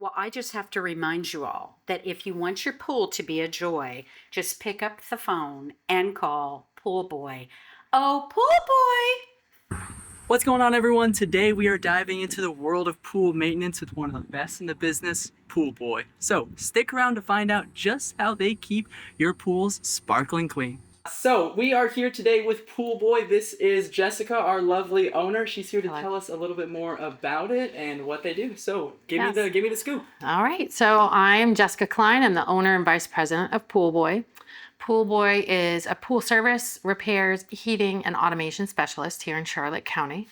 Well, I just have to remind you all that if you want your pool to be a joy, just pick up the phone and call Pool Boy. Oh, Pool What's going on, everyone? Today we are diving into the world of pool maintenance with one of the best in the business, Pool Boy. So stick around to find out just how they keep your pools sparkling clean. So we are here today with Pool Boy. This is Jessica, our lovely owner. She's here to Hello. tell us a little bit more about it and what they do. So give Yes. me the scoop. All right, so I'm Jessica Cline. I'm the owner and vice president of Pool Boy. Pool Boy is a pool service, repairs, heating, and automation specialist here in Charlotte County.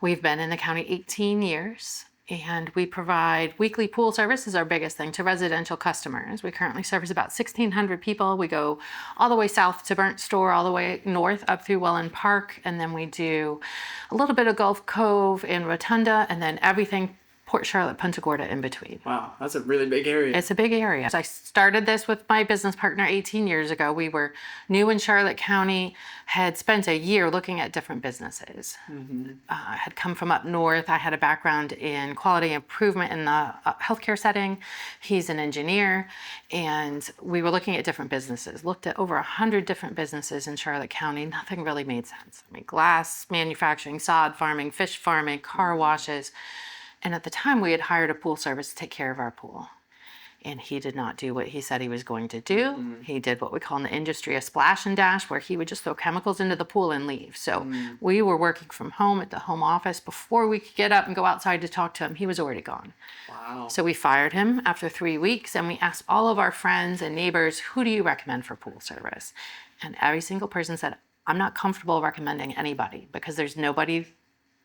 We've been in the county 18 years, and we provide weekly pool service is our biggest thing to residential customers. We currently service about 1,600 people. We go all the way south to Burnt Store, all the way north up through Welland Park, and then we do a little bit of Gulf Cove and Rotunda, and then everything Port Charlotte, Punta Gorda in between. Wow, that's a really big area. It's a big area. I started this with my business partner 18 years ago. We were new in Charlotte County, had spent a year looking at different businesses. I had come from up north. I had a background in quality improvement in the healthcare setting. He's an engineer, and we were looking at different businesses. Looked at over 100 different businesses in Charlotte County. Nothing really made sense. I mean, glass manufacturing, sod farming, fish farming, car washes. And at the time, we had hired a pool service to take care of our pool. And he did not do what he said he was going to do. He did what we call in the industry a splash and dash, where he would just throw chemicals into the pool and leave. So we were working from home at the home office. Before we could get up and go outside to talk to him, he was already gone. Wow. So we fired him after 3 weeks, and we asked all of our friends and neighbors, who do you recommend for pool service? And every single person said, I'm not comfortable recommending anybody because there's nobody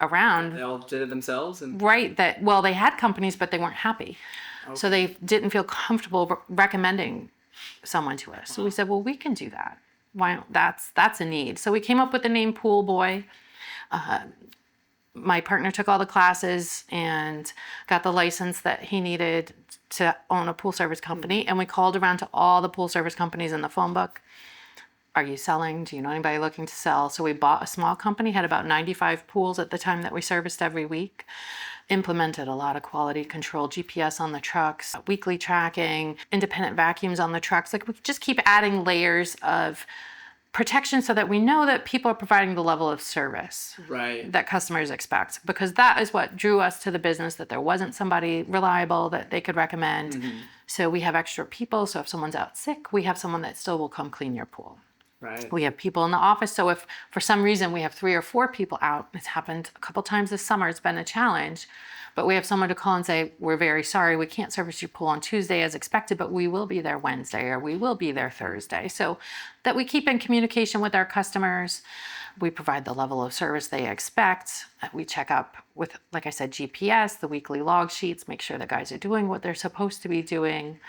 around. They all did it themselves? Right, well, they had companies, but they weren't happy. Okay. So they didn't feel comfortable recommending someone to us. So we said, well, we can do that. Why don't, that's a need. So we came up with the name Pool Boy. My partner took all the classes and got the license that he needed to own a pool service company. And we called around to all the pool service companies in the phone book. Are you selling? Do you know anybody looking to sell? So we bought a small company, had about 95 pools at the time that we serviced every week, implemented a lot of quality control, GPS on the trucks, weekly tracking, independent vacuums on the trucks. Like, we just keep adding layers of protection so that we know that people are providing the level of service Right. that customers expect, because that is what drew us to the business, that there wasn't somebody reliable that they could recommend. So we have extra people. So if someone's out sick, we have someone that still will come clean your pool. Right. We have people in the office. So if for some reason we have 3 or 4 people out, it's happened a couple times this summer, it's been a challenge, but we have someone to call and say, we're very sorry, we can't service your pool on Tuesday as expected, but we will be there Wednesday, or we will be there Thursday. So that we keep in communication with our customers. We provide the level of service they expect. We check up with, like I said, GPS, the weekly log sheets, make sure the guys are doing what they're supposed to be doing.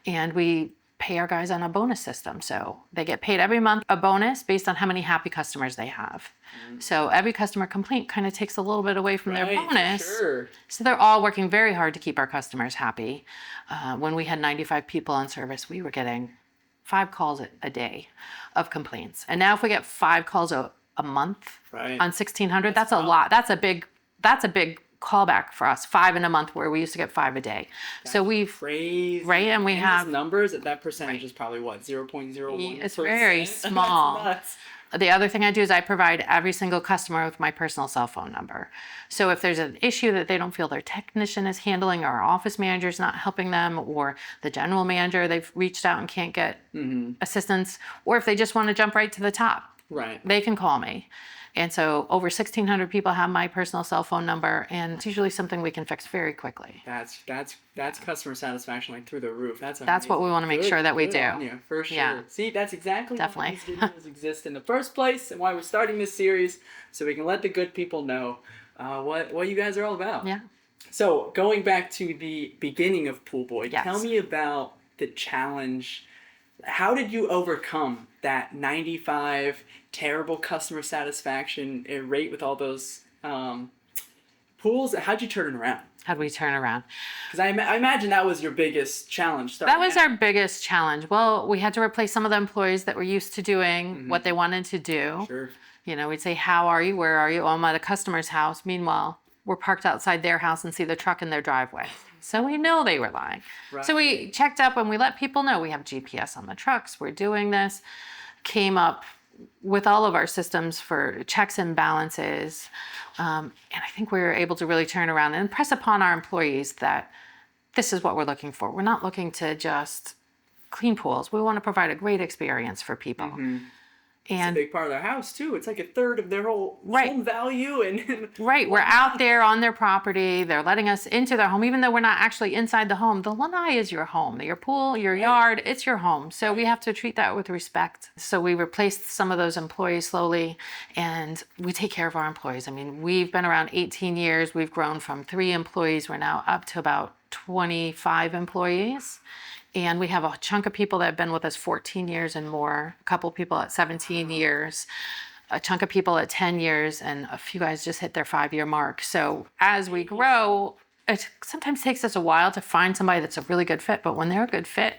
And we pay our guys on a bonus system. So they get paid every month a bonus based on how many happy customers they have. So every customer complaint kind of takes a little bit away from their bonus. Sure. So they're all working very hard to keep our customers happy. When we had 95 people on service, we were getting 5 calls a day of complaints. And now if we get 5 calls a month Right. on 1,600, that's a lot. That's a big callback for us. 5 in a month, where we used to get 5 a day. So we've Crazy. right, and we have those numbers, that percentage is probably what, 0.01%? It's very small. That's nuts. The other thing I do is I provide every single customer with my personal cell phone number. So if there's an issue that they don't feel their technician is handling, or our office manager is not helping them, or the general manager, they've reached out and can't get assistance, or if they just want to jump right to the top, Right. they can call me. And so over 1,600 people have my personal cell phone number, and it's usually something we can fix very quickly. That's customer satisfaction, like, through the roof. That's what we amazing. want to make Good- sure that we good do. on you, for sure. Yeah. See, that's exactly Definitely. why these videos exist in the first place, and why we're starting this series, so we can let the good people know what you guys are all about. Yeah. So going back to the beginning of Pool Boy, Yes. tell me about the challenge. How did you overcome that 95 terrible customer satisfaction rate with all those pools? How'd you turn it around? How'd we turn around? Because I imagine that was your biggest challenge. That was our biggest challenge. Well, we had to replace some of the employees that were used to doing what they wanted to do. Sure. You know, we'd say, how are you? Where are you? Oh, I'm at a customer's house. Meanwhile, we're parked outside their house and see the truck in their driveway. So we know they were lying. Right. So we checked up and we let people know we have GPS on the trucks. We're doing this. Came up with all of our systems for checks and balances. And I think we were able to really turn around and impress upon our employees that this is what we're looking for. We're not looking to just clean pools. We want to provide a great experience for people. It's a And big part of their house too. It's like a third of their whole Right. home value and right, we're out there on their property. They're letting us into their home, even though we're not actually inside the home. The lanai is your home. Your pool, your yard, it's your home. So we have to treat that with respect. So we replaced some of those employees slowly, and we take care of our employees. I mean, we've been around 18 years. We've grown from 3 employees. We're now up to about 25 employees. And we have a chunk of people that have been with us 14 years and more, a couple people at 17 years, a chunk of people at 10 years, and a few guys just hit their 5-year mark. So as we grow, it sometimes takes us a while to find somebody that's a really good fit, but when they're a good fit,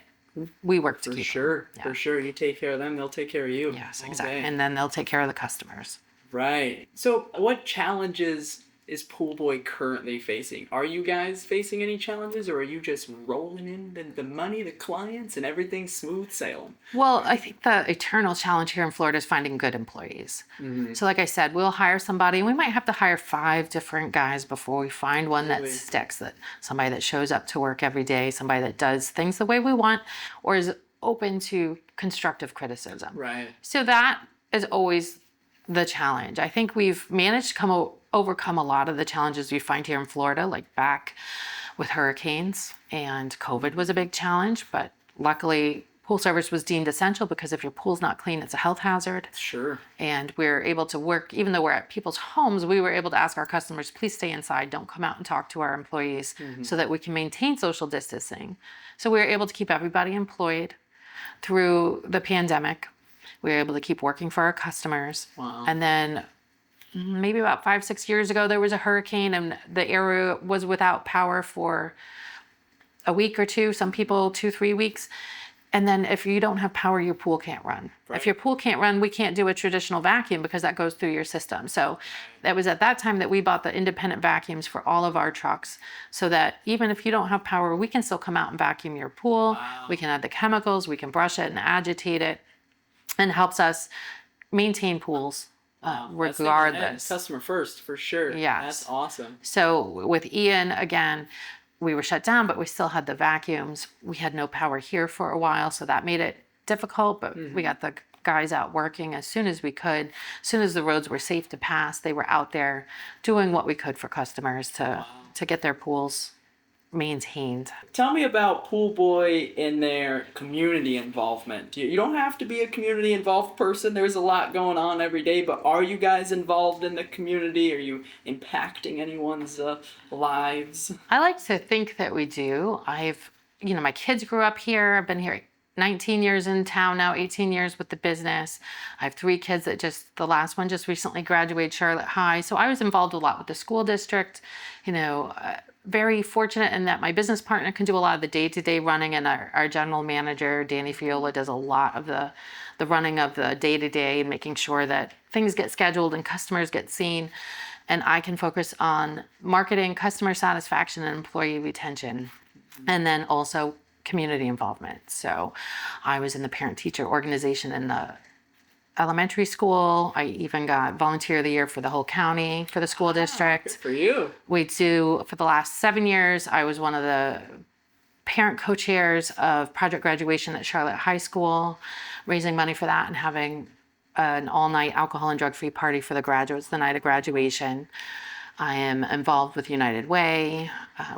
we work to keep them. sure. For sure. You take care of them, they'll take care of you. Yes, all exactly. day. And then they'll take care of the customers. Right. So what challenges is Pool Boy currently facing? Are you guys facing any challenges, or are you just rolling in the money, the clients, and everything smooth sailing? Well, I think the eternal challenge here in Florida is finding good employees. So like I said, we'll hire somebody, and we might have to hire 5 different guys before we find one that Really? sticks, that somebody that shows up to work every day, somebody that does things the way we want, or is open to constructive criticism. Right. So that is always the challenge. I think we've managed to overcome a lot of the challenges we find here in Florida, like back with hurricanes, and COVID was a big challenge, but luckily pool service was deemed essential because if your pool's not clean, it's a health hazard. Sure. And we're able to work, even though we're at people's homes, we were able to ask our customers, please stay inside, don't come out and talk to our employees, so that we can maintain social distancing. So we were able to keep everybody employed through the pandemic. We were able to keep working for our customers. Wow. And then maybe about 5-6 years ago, there was a hurricane and the area was without power for a week or two, some people 2-3 weeks. And then if you don't have power, your pool can't run. Right. If your pool can't run, we can't do a traditional vacuum because that goes through your system. So that was at that time that we bought the independent vacuums for all of our trucks, so that even if you don't have power, we can still come out and vacuum your pool. Wow. We can add the chemicals, we can brush it and agitate it, and helps us maintain pools That's regardless. customer first, for sure. Yes. That's awesome. So with Ian, again, we were shut down, but we still had the vacuums. We had no power here for a while, so that made it difficult, but we got the guys out working as soon as we could. As soon as the roads were safe to pass, they were out there doing what we could for customers to get their pools maintained. Tell me about Pool Boy and their community involvement. You don't have to be a community involved person. There's a lot going on every day, but are you guys involved in the community? Are you impacting anyone's lives? I like to think that we do. My kids grew up here. I've been here 19 years in town now, 18 years with the business. I have 3 kids that the last one just recently graduated Charlotte High. So I was involved a lot with the school district, very fortunate in that my business partner can do a lot of the day-to-day running, and our general manager, Danny Fiola, does a lot of the running of the day-to-day and making sure that things get scheduled and customers get seen. And I can focus on marketing, customer satisfaction, and employee retention. And then also community involvement. So I was in the parent-teacher organization in the elementary school. I even got volunteer of the year for the whole county for the school district. Good for you. For the last 7 years, I was one of the parent co-chairs of project graduation at Charlotte High School, raising money for that and having an all-night alcohol and drug-free party for the graduates the night of graduation. I am involved with United Way.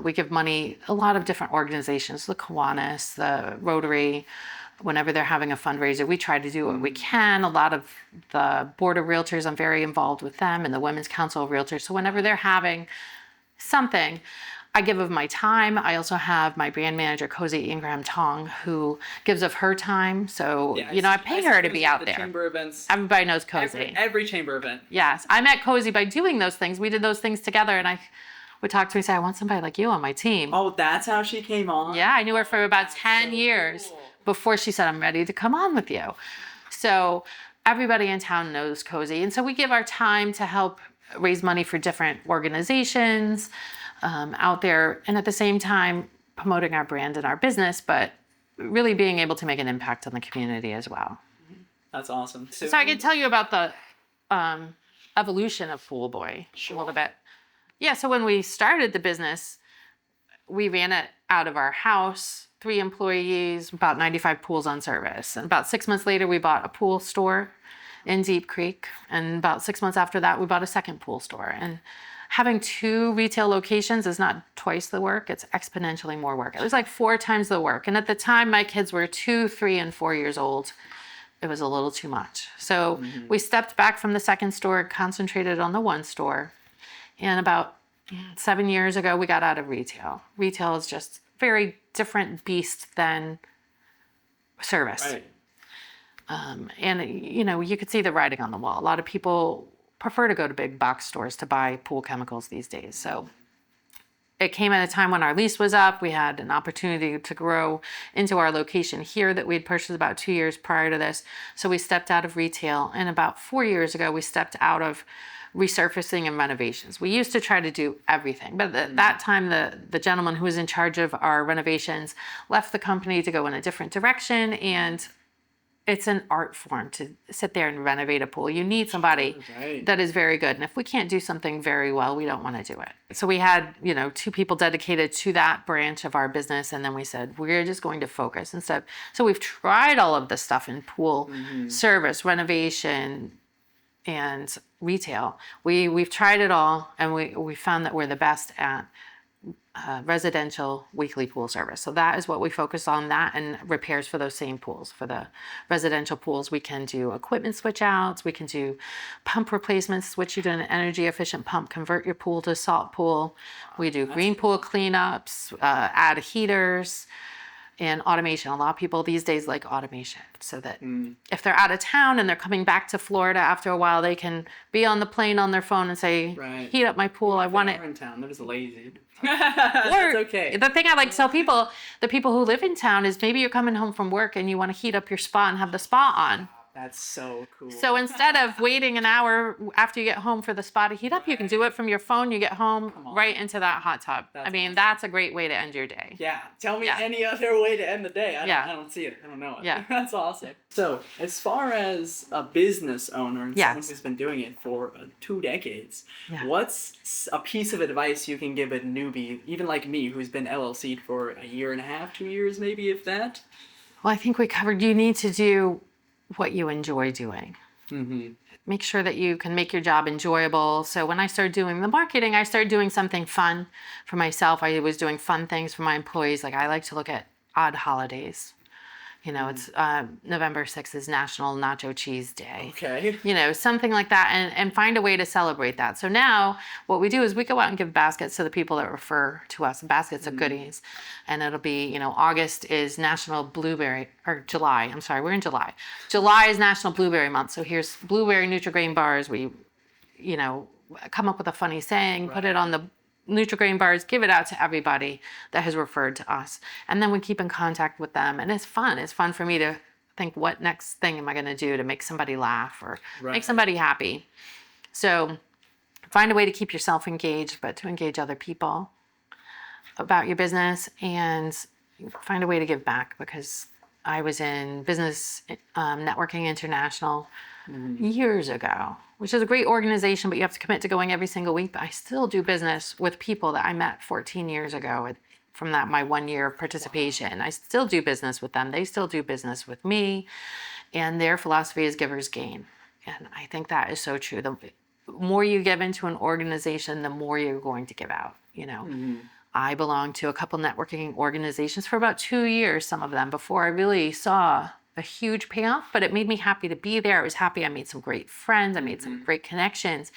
We give money, a lot of different organizations, the Kiwanis, the Rotary. Whenever they're having a fundraiser, we try to do what we can. A lot of the Board of Realtors, I'm very involved with them, and the Women's Council of Realtors. So whenever they're having something, I give of my time. I also have my brand manager, Cozi Ingerham, who gives of her time. So, I pay her to be out there. Chamber events. Everybody knows Cozi. Every chamber event. Yes. I met Cozi by doing those things. We did those things together, and I would talk to me and say, I want somebody like you on my team. Oh, that's how she came on? Yeah, I knew her for about 10 years before she said, I'm ready to come on with you. So everybody in town knows Cozi. And so we give our time to help raise money for different organizations. out there, and at the same time promoting our brand and our business, but really being able to make an impact on the community as well. That's awesome. So I can tell you about the evolution of Pool Boy a little bit. Yeah, so when we started the business, we ran it out of our house, 3 employees, about 95 pools on service. And about 6 months later, we bought a pool store in Deep Creek. And about 6 months after that, we bought a second pool store. And having 2 retail locations is not twice the work, it's exponentially more work. It was like 4 times the work. And at the time, my kids were 2, 3, and 4 years old. It was a little too much. So we stepped back from the second store, concentrated on the one store. And about 7 years ago, we got out of retail. Retail is just very different beast than service. Right. And, you know, you could see the writing on the wall. A lot of people prefer to go to big box stores to buy pool chemicals these days. So it came at a time when our lease was up. We had an opportunity to grow into our location here that we had purchased about 2 years prior to this. So we stepped out of retail. And about 4 years ago, we stepped out of resurfacing and renovations. We used to try to do everything, but at that time, the gentleman who was in charge of our renovations left the company to go in a different direction. And it's an art form to sit there and renovate a pool. You need somebody that is very good. And if we can't do something very well, we don't want to do it. So we had, 2 people dedicated to that branch of our business. And then we said, we're just going to focus instead. So we've tried all of this stuff in pool service, renovation, and retail. We've tried it all, and we found that we're the best at residential weekly pool service. So that is what we focus on, that and repairs for those same pools. For the residential pools, we can do equipment switch outs, we can do pump replacements, switch you to an energy efficient pump, convert your pool to a salt pool. We do green pool cleanups, add heaters, and automation. A lot of people these days like automation, so that if they're out of town and they're coming back to Florida after a while, they can be on the plane on their phone and say, heat up my pool, I want it. In town, they're just lazy. Or, That's okay. the thing I like to tell people, the people who live in town, is maybe you're coming home from work and you want to heat up your spa and have the spa on. That's so cool. So instead of waiting an hour after you get home for the spa to heat up, you can do it from your phone. You get home right into that hot tub. That's a great way to end your day. Yeah. Tell me any other way to end the day. I don't see it. I don't know it. Yeah. That's awesome. So as far as a business owner and someone who's been doing it for 2 decades, what's a piece of advice you can give a newbie, even like me, who's been LLC'd for a year and a half, 2 years maybe, if that? Well, I think we covered you need to do what you enjoy doing. Make sure that you can make your job enjoyable. So when I started doing the marketing, I started doing something fun for myself. I was doing fun things for my employees. Like, I like to look at odd holidays. It's November 6th is National Nacho Cheese Day. Okay. Something like that, and find a way to celebrate that. So now what we do is we go out and give baskets to the people that refer to us, baskets of goodies. And it'll be, August is National Blueberry, or July, I'm sorry, we're in July. July is National Blueberry Month. So here's blueberry Nutri-Grain bars. We, come up with a funny saying, put it on the Nutri-Grain bars, give it out to everybody that has referred to us. And then we keep in contact with them. And it's fun. It's fun for me to think, what next thing am I going to do to make somebody laugh or make somebody happy? So find a way to keep yourself engaged, but to engage other people about your business, and find a way to give back, because I was in Business Networking International years ago, which is a great organization, but you have to commit to going every single week. But I still do business with people that I met 14 years ago from my 1 year of participation. I still do business with them. They still do business with me. And their philosophy is givers gain. And I think that is so true. The more you give into an organization, the more you're going to give out, I belonged to a couple networking organizations for about 2 years, some of them, before I really saw a huge payoff, but it made me happy to be there. I was happy. I made some great friends. I made some great connections.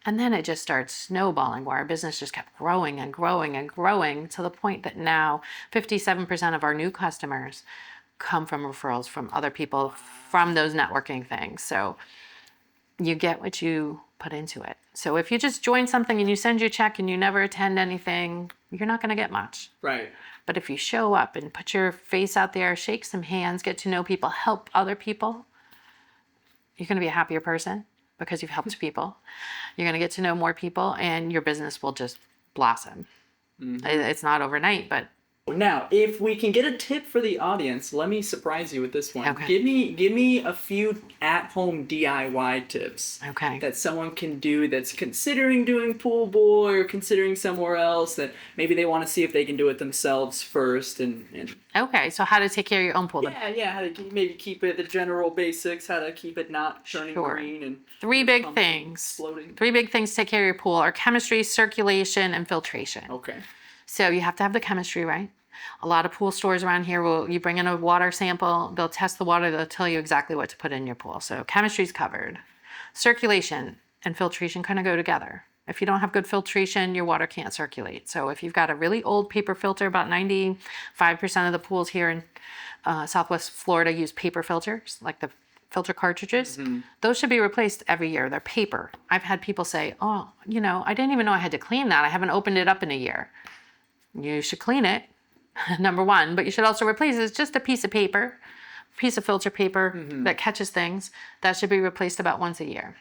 And then it just started snowballing, where our business just kept growing and growing and growing, to the point that now 57% of our new customers come from referrals from other people from those networking things. So you get what you put into it. So if you just join something and you send your check and you never attend anything, you're not going to get much. Right. But if you show up and put your face out there, shake some hands, get to know people, help other people, you're going to be a happier person because you've helped people. You're going to get to know more people, and your business will just blossom. It's not overnight, but Now, if we can get a tip for the audience, let me surprise you with this one. Okay. Give me a few at-home DIY tips Okay. that someone can do that's considering doing pool boy or considering somewhere else that maybe they want to see if they can do it themselves first and okay. So how to take care of your own pool? how to maybe keep it the general basics, how to keep it not turning Sure. green and Three big pump from things. exploding. Three big things to take care of your pool are chemistry, circulation, and filtration. Okay. So you have to have the chemistry right. A lot of pool stores around here you bring in a water sample, they'll test the water, they'll tell you exactly what to put in your pool. So chemistry's covered. Circulation and filtration kind of go together. If you don't have good filtration, your water can't circulate. So if you've got a really old paper filter, about 95% of the pools here in Southwest Florida use paper filters, like the filter cartridges. Those should be replaced every year. They're paper. I've had people say, oh, I didn't even know I had to clean that. I haven't opened it up in a year. You should clean it, number one, but you should also replace it. It's just a piece of paper, piece of filter paper that catches things. That should be replaced about once a year.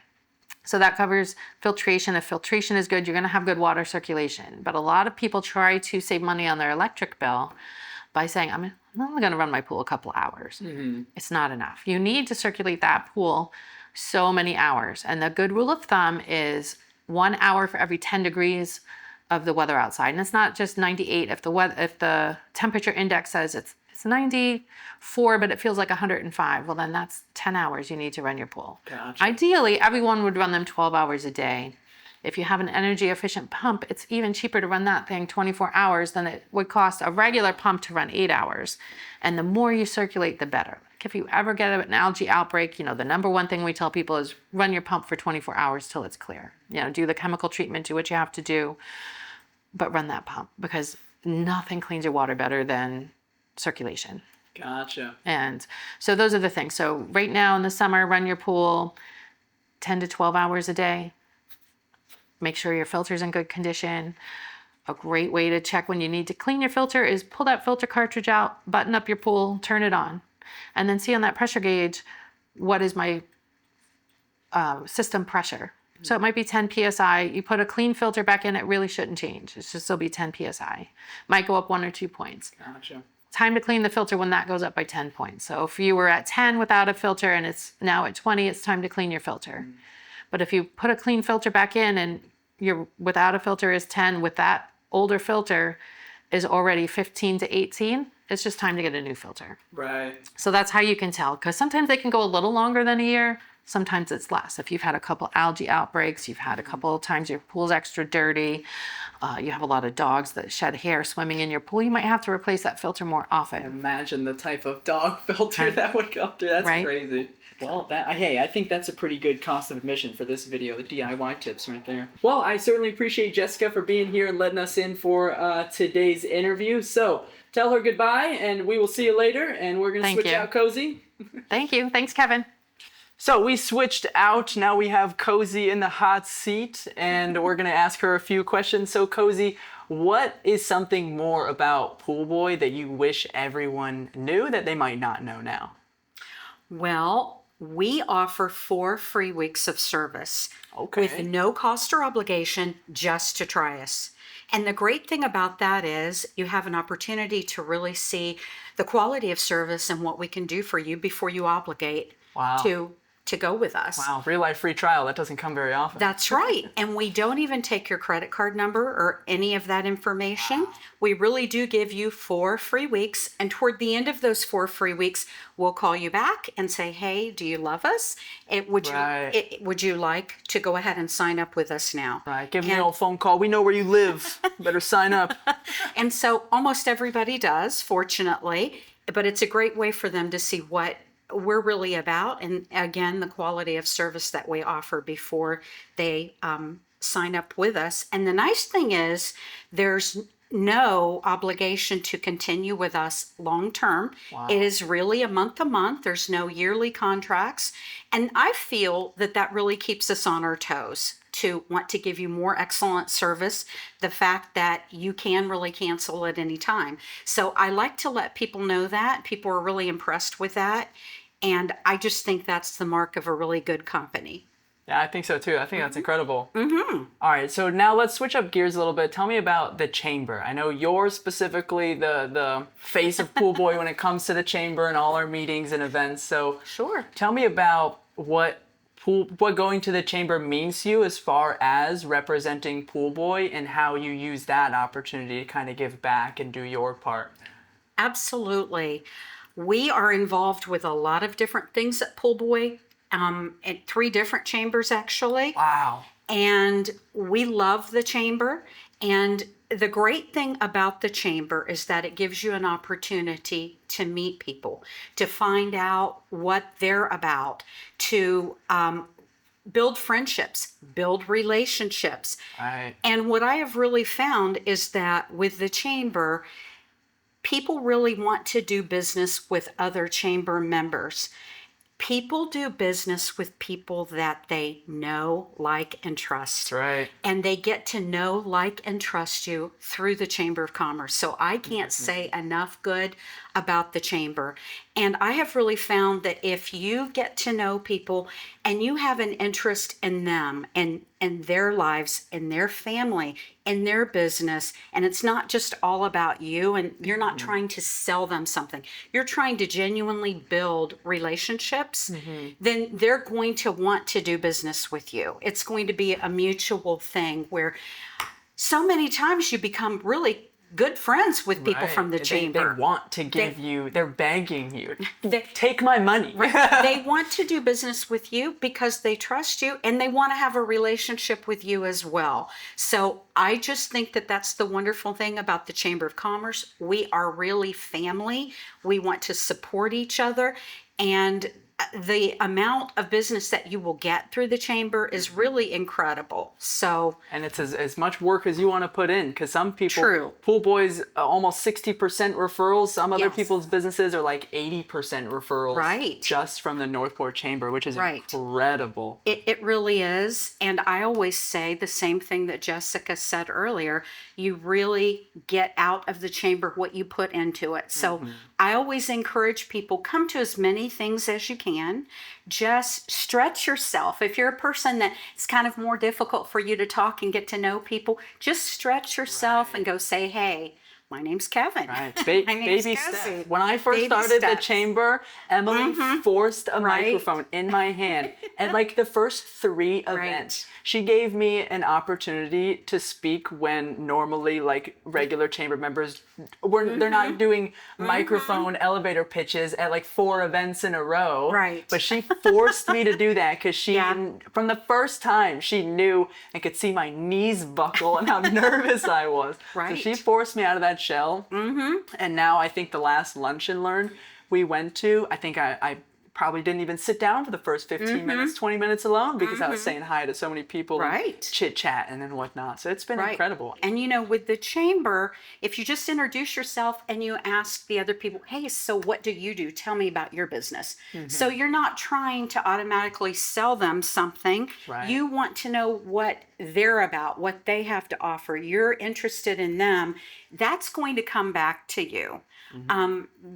So that covers filtration. If filtration is good, you're going to have good water circulation. But a lot of people try to save money on their electric bill by saying, I'm only going to run my pool a couple hours. It's not enough. You need to circulate that pool so many hours. And the good rule of thumb is 1 hour for every 10 degrees of the weather outside. And it's not just 98. If the temperature index says it's 94, but it feels like 105, well, then that's 10 hours you need to run your pool. Gotcha. Ideally, everyone would run them 12 hours a day. If you have an energy efficient pump, it's even cheaper to run that thing 24 hours than it would cost a regular pump to run 8 hours. And the more you circulate, the better. Like if you ever get an algae outbreak, the number one thing we tell people is run your pump for 24 hours till it's clear. Do the chemical treatment, do what you have to do, but run that pump, because nothing cleans your water better than circulation. Gotcha. And so those are the things. So right now in the summer, run your pool 10 to 12 hours a day. Make sure your filter's in good condition. A great way to check when you need to clean your filter is pull that filter cartridge out, button up your pool, turn it on, and then see on that pressure gauge, what is my system pressure. So it might be 10 psi. You put a clean filter back in, it really shouldn't change. It should still be 10 psi. Might go up 1 or 2 points. Gotcha. Time to clean the filter when that goes up by 10 points. So if you were at 10 without a filter and it's now at 20, it's time to clean your filter. But if you put a clean filter back in and your without a filter is 10, with that older filter is already 15 to 18, it's just time to get a new filter. Right. So that's how you can tell, because sometimes they can go a little longer than a year. Sometimes it's less. If you've had a couple algae outbreaks, you've had a couple of times your pool's extra dirty, you have a lot of dogs that shed hair swimming in your pool, you might have to replace that filter more often. Imagine the type of dog filter that would go through. That's Right. crazy. Well, I think that's a pretty good cost of admission for this video, the DIY tips right there. Well, I certainly appreciate Jessica for being here and letting us in for today's interview. So tell her goodbye, and we will see you later, and we're going to switch out Cozi. Thank you. Thanks, Kevin. So we switched out. Now we have Cozi in the hot seat, and we're going to ask her a few questions. So Cozi, what is something more about Pool Boy that you wish everyone knew that they might not know now? Well, we offer 4 free weeks of service with no cost or obligation, just to try us. And the great thing about that is you have an opportunity to really see the quality of service and what we can do for you before you obligate to go with us. Wow, real life free trial. That doesn't come very often. That's right. And we don't even take your credit card number or any of that information. We really do give you 4 free weeks. And toward the end of those 4 free weeks, we'll call you back and say, hey, do you love us? Would you like to go ahead and sign up with us now? Right, give me an old phone call. We know where you live. Better sign up. And so almost everybody does, fortunately. But it's a great way for them to see what we're really about, and again, the quality of service that we offer before they sign up with us. And the nice thing is there's no obligation to continue with us long term. Wow. It is really a month to month. There's no yearly contracts. And I feel that really keeps us on our toes to want to give you more excellent service. The fact that you can really cancel at any time. So I like to let people know that. People are really impressed with that. And I just think that's the mark of a really good company. Yeah, I think so too. I think that's incredible. All right, so now let's switch up gears a little bit. Tell me about the chamber. I know you're specifically the face of Pool Boy when it comes to the chamber and all our meetings and events. So Sure. tell me about what going to the chamber means to you as far as representing Pool Boy and how you use that opportunity to kind of give back and do your part. Absolutely. We are involved with a lot of different things at Pool Boy, at 3 different chambers actually. Wow. And we love the chamber. And the great thing about the chamber is that it gives you an opportunity to meet people, to find out what they're about, to build friendships, build relationships. Right. And what I have really found is that with the chamber, people really want to do business with other chamber members. People do business with people that they know, like, and trust. That's right. And they get to know, like, and trust you through the Chamber of Commerce. So I can't say enough good about the Chamber. And I have really found that if you get to know people and you have an interest in them and their lives and their family and their business, and it's not just all about you and you're not trying to sell them something, you're trying to genuinely build relationships, then they're going to want to do business with you. It's going to be a mutual thing where so many times you become really good friends with people from the chamber. They want to give you, they're begging you, They- take my money. They want to do business with you because they trust you and they want to have a relationship with you as well. So I just think that that's the wonderful thing about the Chamber of Commerce. We are really family. We want to support each other. And the amount of business that you will get through the chamber is really incredible. So, And it's as much work as you want to put in, because some people, True. Pool Boys, almost 60% referrals. Some other Yes. people's businesses are like 80% referrals. Right. Just from the Northport Chamber, which is Right. incredible. it really is. And I always say the same thing that Jessica said earlier. You really get out of the chamber what you put into it. So I always encourage people, come to as many things as you can. Just stretch yourself. If you're a person that it's kind of more difficult for you to talk and get to know people, just stretch yourself and go say, hey, my name's Kevin. Right. My name's Baby Cozi. steps. When I first Baby started the steps. chamber, Emily forced a Right. microphone in my hand. And like the first 3 events, she gave me an opportunity to speak when normally like regular chamber members they're not doing microphone elevator pitches at like 4 events in a row. Right. But she forced me to do that because she, Yeah. from the first time, she knew and could see my knees buckle and how nervous I was. Right. So she forced me out of that shell. And now I think the last lunch and learn we went to, I think I probably didn't even sit down for the first 15 minutes, 20 minutes alone because I was saying hi to so many people Right. and chit chat and whatnot. So it's been incredible. And you know, with the chamber, if you just introduce yourself and you ask the other people, hey, so what do you do? Tell me about your business. So you're not trying to automatically sell them something. Right. You want to know what they're about, what they have to offer. You're interested in them. That's going to come back to you.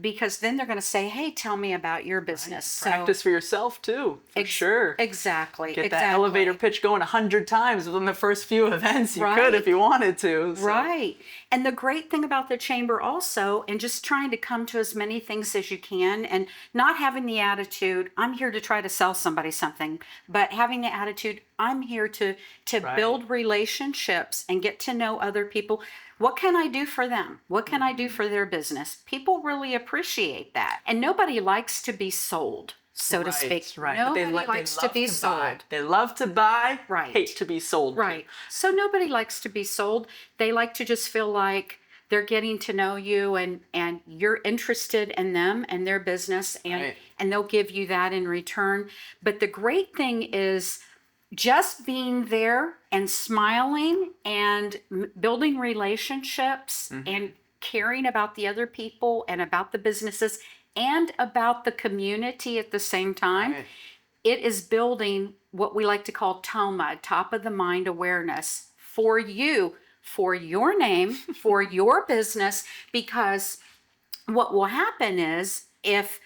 Because then they're going to say, hey, tell me about your business. So Practice for yourself too, for sure. Exactly. Get that elevator pitch going 100 times within the first few events. You could if you wanted to. So. Right. And the great thing about the chamber also, and just trying to come to as many things as you can and not having the attitude, I'm here to try to sell somebody something, but having the attitude, I'm here to build relationships and get to know other people. What can I do for them? What can I do for their business? People really appreciate that. And nobody likes to be sold, so to speak. Right. Nobody likes to be sold. They love to buy, Right. hate to be sold. Right. So nobody likes to be sold. They like to just feel like they're getting to know you and you're interested in them and their business and they'll give you that in return. But the great thing is just being there and smiling and building relationships and caring about the other people and about the businesses and about the community at the same time. Right. It is building what we like to call TOMA, top of the mind awareness, for you, for your name, for your business, because what will happen is if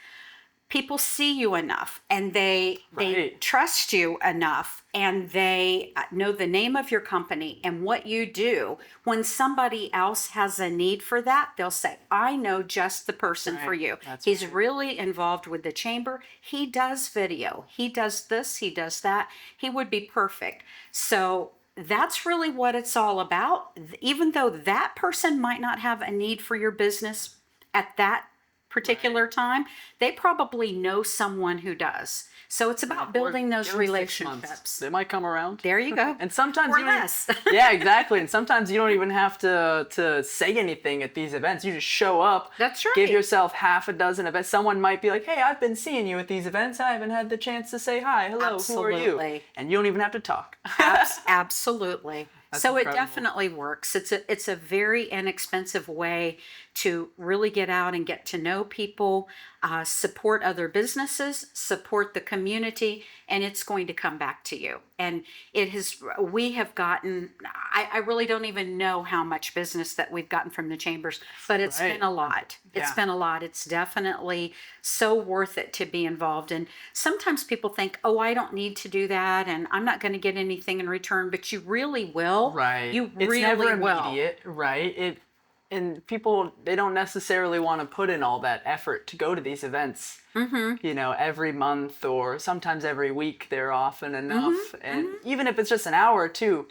people see you enough, and they Right. trust you enough, and they know the name of your company and what you do. When somebody else has a need for that, they'll say, I know just the person for Right. you. That's He's right. really involved with the chamber. He does video, he does this, he does that. He would be perfect. So that's really what it's all about. Even though that person might not have a need for your business at that particular time, they probably know someone who does. So it's about Or building those give 'em 6 months. relationships. They might come around. There you go. And sometimes Or you don't less. yeah, exactly. And sometimes you don't even have to say anything at these events. You just show up. That's Give right. yourself half a dozen events. Someone might be like, "Hey, I've been seeing you at these events. I haven't had the chance to say hi. Hello, who are you?" Absolutely. And you don't even have to talk. Absolutely. That's So incredible. it definitely works. It's a very inexpensive way to really get out and get to know people, support other businesses, support the community, and it's going to come back to you. And we have gotten, I really don't even know how much business that we've gotten from the chambers, but it's Right. been a lot. It's Yeah. been a lot. It's definitely so worth it to be involved. And sometimes people think, oh, I don't need to do that, and I'm not going to get anything in return, but you really will. Right. You It's really never will. immediate, right? And people, they don't necessarily want to put in all that effort to go to these events. You know, every month or sometimes every week they're often enough. And even if it's just an hour or two,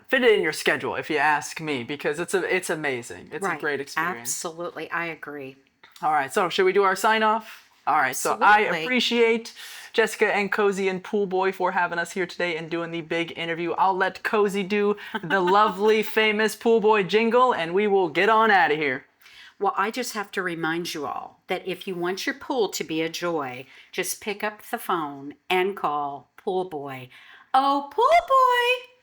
fit it in your schedule if you ask me, because it's amazing. It's a Right. great experience. Absolutely. I agree. All right, so should we do our sign off? All right, so I Absolutely. appreciate Jessica and Cozi and Pool Boy for having us here today and doing the big interview. I'll let Cozi do the lovely, famous Pool Boy jingle, and we will get on out of here. Well, I just have to remind you all that if you want your pool to be a joy, just pick up the phone and call Pool Boy. Oh, Pool Boy!